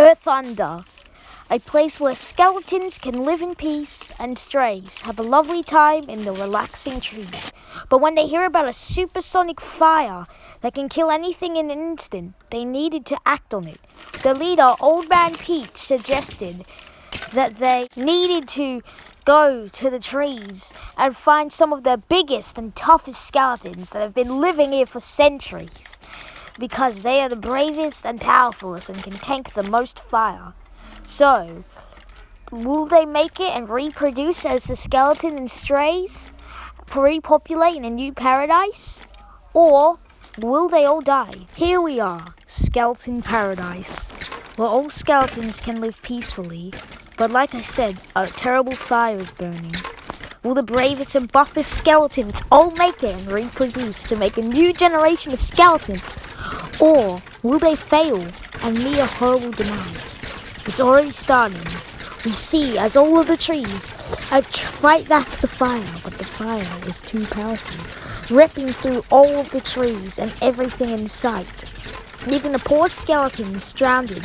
Earth Under, a place where skeletons can live in peace and strays have a lovely time in the relaxing trees. But when they hear about a supersonic fire that can kill anything in an instant, they needed to act on it. The leader, Old Man Pete, suggested that they needed to go to the trees and find some of the biggest and toughest skeletons that have been living here for centuries, because they are the bravest and powerfulest and can tank the most fire. So, will they make it and reproduce as the skeleton and strays, repopulate in a new paradise? Or will they all die? Here we are, Skeleton Paradise, where all skeletons can live peacefully. But like I said, a terrible fire is burning. Will the bravest and buffest skeletons all make it and reproduce to make a new generation of skeletons? Or will they fail and meet a horrible demise? It's already starting. We see as all of the trees fight back the fire, but the fire is too powerful, ripping through all of the trees and everything in sight, leaving the poor skeletons stranded,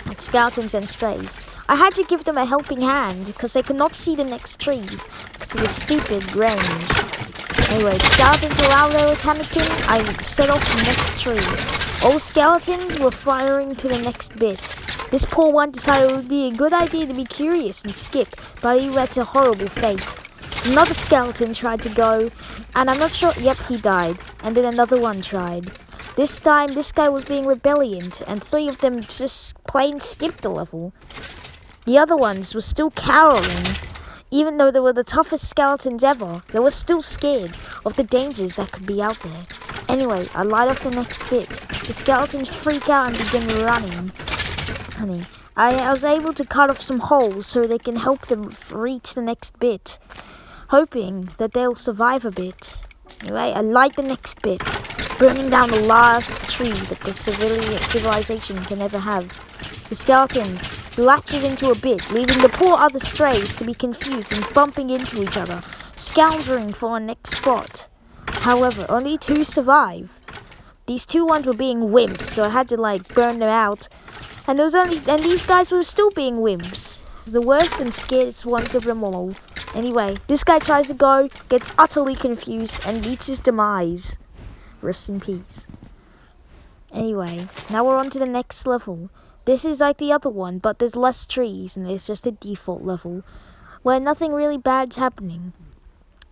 like skeletons and strays. I had to give them a helping hand because they could not see the next trees because of the stupid range. Anyway, skeletons were out there panicking. I set off the next tree. All skeletons were firing to the next bit. This poor one decided it would be a good idea to be curious and skip, but he met a horrible fate. Another skeleton tried to go, and I'm not sure, yep, he died. And then another one tried. This time, this guy was being rebellious, and 3 of them just plain skipped a level. The other ones were still cowering. Even though they were the toughest skeletons ever, they were still scared of the dangers that could be out there. Anyway, I light off the next bit. The skeletons freak out and begin running. I was able to cut off some holes so they can help them reach the next bit, hoping that they'll survive a bit. Anyway, I light the next bit, burning down the last tree that the civilization can ever have. The skeleton latches into a bit, leaving the poor other strays to be confused and bumping into each other, scoundering for a next spot. However, only 2 survive. These 2 ones were being wimps, so I had to burn them out. And these guys were still being wimps. The worst and scariest ones of them all. Anyway, this guy tries to go, gets utterly confused, and meets his demise. Rest in peace. Anyway, now we're on to the next level. This is like the other one, but there's less trees, and it's just a default level, where nothing really bad's happening.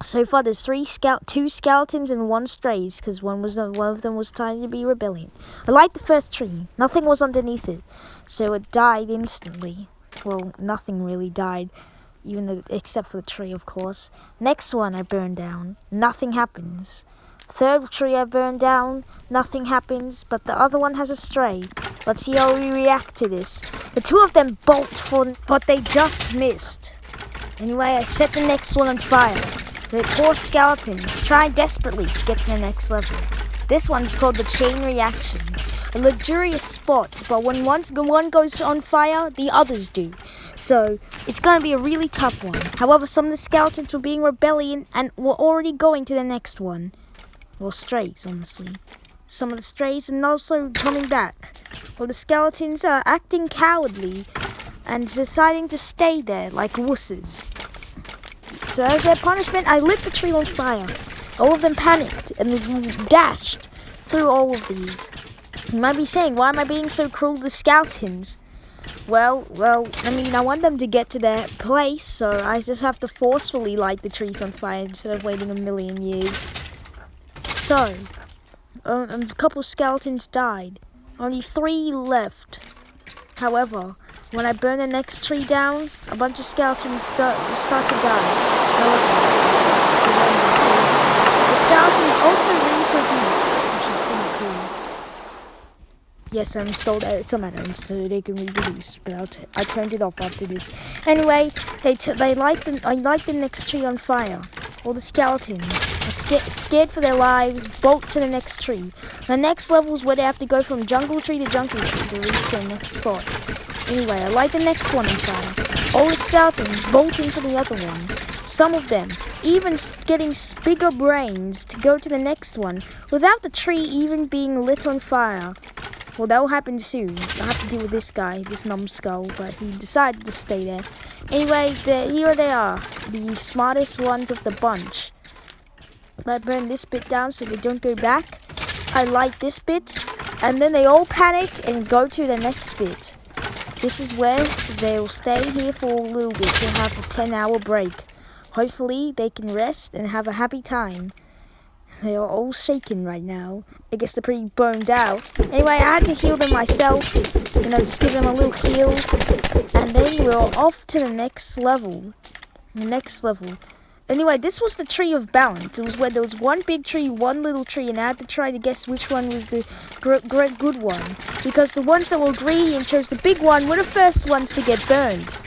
So far, there's 2 skeletons and 1 strays, because one of them was trying to be rebellion. I liked the first tree. Nothing was underneath it, so it died instantly. Well, nothing really died, except for the tree, of course. Next one I burned down. Nothing happens. Third tree I burned down. Nothing happens, but the other one has a stray. Let's see how we react to this. The 2 of them bolt but they just missed. Anyway, I set the next one on fire. The poor skeletons try desperately to get to the next level. This one's called the chain reaction. A luxurious spot, but when one goes on fire, the others do. So, it's going to be a really tough one. However, some of the skeletons were being rebellious and were already going to the next one. Well, strays, honestly. Some of the strays are also coming back. Well, the skeletons are acting cowardly and deciding to stay there like wusses. So as their punishment, I lit the tree on fire. All of them panicked and dashed through all of these. You might be saying, why am I being so cruel to the skeletons? Well, I want them to get to their place, so I just have to forcefully light the trees on fire instead of waiting a million years. So, a couple skeletons died. Only 3 left. However, when I burn the next tree down, a bunch of skeletons start to die. However, the skeletons also reproduced, which is pretty cool. Yes, I installed some add-ons so they can reproduce, but I turned it off after this. Anyway, I light the next tree on fire. All the skeletons are scared for their lives, bolt to the next tree. The next level is where they have to go from jungle tree to jungle tree to reach their next spot. Anyway, I light the next one on fire. All the skeletons bolting for the other one. Some of them even getting bigger brains to go to the next one without the tree even being lit on fire. Well, that will happen soon. I have to deal with this guy, this numbskull, but he decided to stay there. Anyway, here they are, the smartest ones of the bunch. Let's burn this bit down so they don't go back. I light this bit, and then they all panic and go to the next bit. This is where they'll stay here for a little bit to have a 10-hour break. Hopefully, they can rest and have a happy time. They are all shaking right now. I guess they're pretty burned out. Anyway, I had to heal them myself. Just give them a little heal. And then we're off to the next level. Anyway, this was the tree of balance. It was where there was one big tree, one little tree, and I had to try to guess which one was the great good one. Because the ones that were greedy and chose the big one were the first ones to get burned.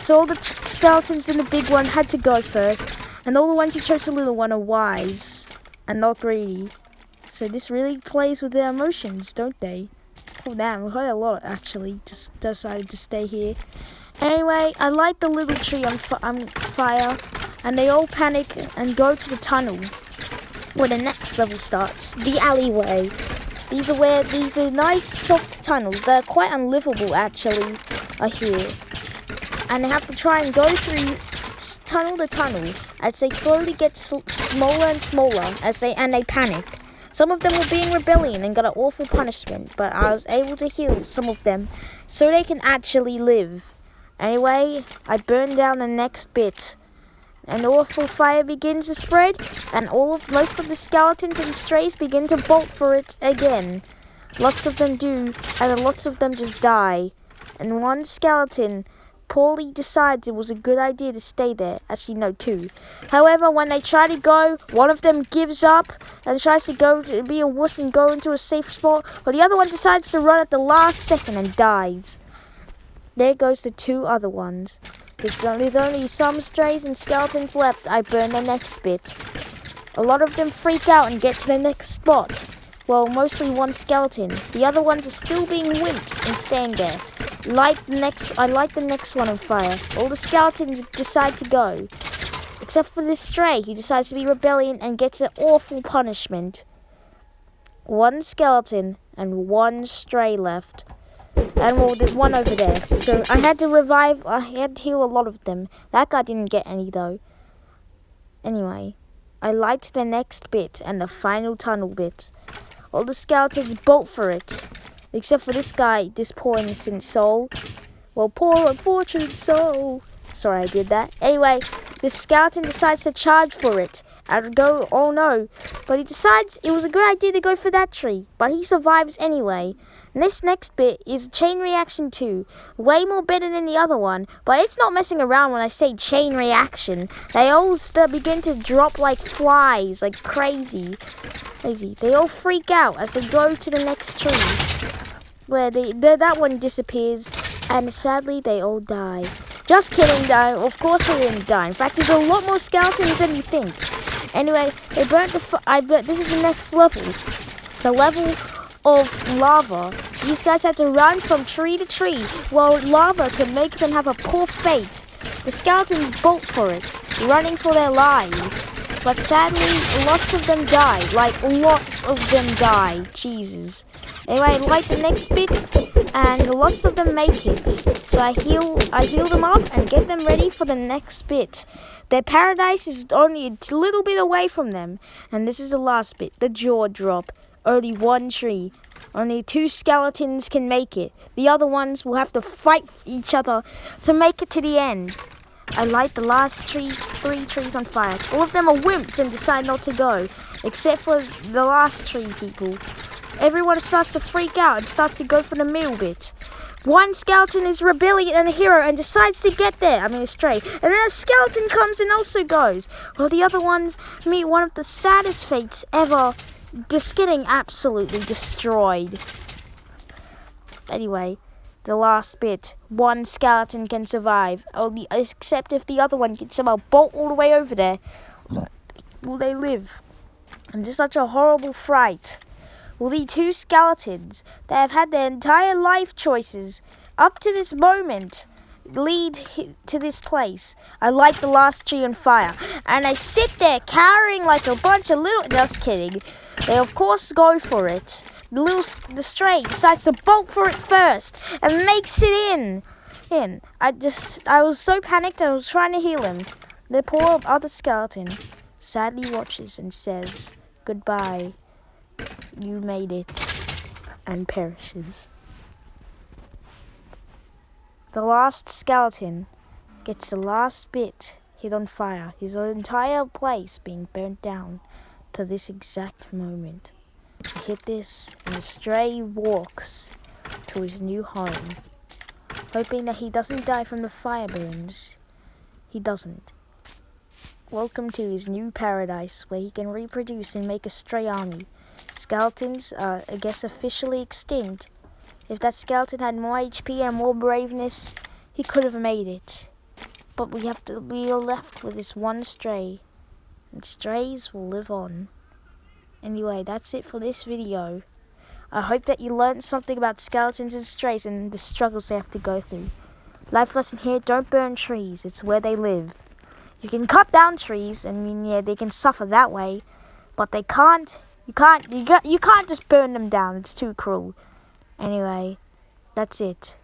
So all the skeletons in the big one had to go first. And all the ones who chose the little one are wise and not greedy. So this really plays with their emotions, don't they? Oh damn, we heard a lot actually. Just decided to stay here. Anyway, I light the little tree on fire, and they all panic and go to the tunnel where the next level starts, the alleyway. These are nice soft tunnels. They're quite unlivable actually, I hear. And they have to try and go through tunnel to tunnel as they slowly get smaller and smaller and they panic. Some of them will be in rebellion and got an awful punishment, but I was able to heal some of them so they can actually live. Anyway, I burned down the next bit. An awful fire begins to spread, and most of the skeletons and strays begin to bolt for it again. Lots of them do, and lots of them just die. And one skeleton poorly decides it was a good idea to stay there. Actually, no, two. However, when they try to go, one of them gives up and tries to go to be a wuss and go into a safe spot, but the other one decides to run at the last second and dies. There goes the two other ones. With only some strays and skeletons left, I burn the next bit. A lot of them freak out and get to the next spot. Well, mostly one skeleton. The other ones are still being wimps and staying there. I light the next one on fire. All the skeletons decide to go. Except for this stray, who decides to be rebellion and gets an awful punishment. One skeleton and one stray left. And well, there's one over there. So I had to heal a lot of them. That guy didn't get any though. Anyway, I light the next bit and the final tunnel bit. All the skeletons bolt for it. Except for this guy, this poor innocent soul. Well, poor unfortunate soul. Sorry I did that. Anyway, this skeleton decides to charge for it. And go, oh no. But he decides it was a good idea to go for that tree. But he survives anyway. And this next bit is chain reaction 2. Way more better than the other one. But it's not messing around when I say chain reaction. They all begin to drop like flies, like crazy. They all freak out as they go to the next tree. Where that one disappears. And sadly, they all die. Just kidding, though. Of course they didn't die. In fact, there's a lot more skeletons than you think. Anyway, they burnt this is the next level. The level of lava. These guys had to run from tree to tree, while lava could make them have a poor fate. The skeletons bolt for it, running for their lives. But sadly, lots of them die. Like, lots of them die. Jesus. Anyway, light the next bit, and lots of them make it. So I heal them up and get them ready for the next bit. Their paradise is only a little bit away from them. And this is the last bit, the jaw drop. Only one tree. Only 2 skeletons can make it. The other ones will have to fight each other to make it to the end. I light the last 3 trees on fire. All of them are wimps and decide not to go. Except for the last 3 people. Everyone starts to freak out and starts to go for the middle bit. One skeleton is rebellion and a hero and decides to get there. A stray. And then a skeleton comes and also goes. While the other ones meet one of the saddest fates ever. Just getting absolutely destroyed. Anyway, the last bit. One skeleton can survive. Except if the other one can somehow bolt all the way over there. Will they live? And just such a horrible fright. Will the 2 skeletons that have had their entire life choices up to this moment lead to this place? I light the last tree on fire. And I sit there cowering like a bunch of little... Just kidding. They of course go for it. the stray decides to bolt for it first and makes it in. I was so panicked I was trying to heal him. The poor other skeleton sadly watches and says, "Goodbye, you made it," and perishes. The last skeleton gets the last bit hit on fire, his entire place being burnt down to this exact moment. He hit this, and the stray walks to his new home, hoping that he doesn't die from the fire burns. He doesn't. Welcome to his new paradise, where he can reproduce and make a stray army. Skeletons are, I guess, officially extinct. If that skeleton had more HP and more braveness, he could have made it. But we are left with this one stray, and strays will live on. Anyway, that's it for this video. I hope that you learned something about skeletons and strays and the struggles they have to go through. Life lesson here, don't burn trees, it's where they live. You can cut down trees, they can suffer that way, but you can't just burn them down, it's too cruel. Anyway, that's it.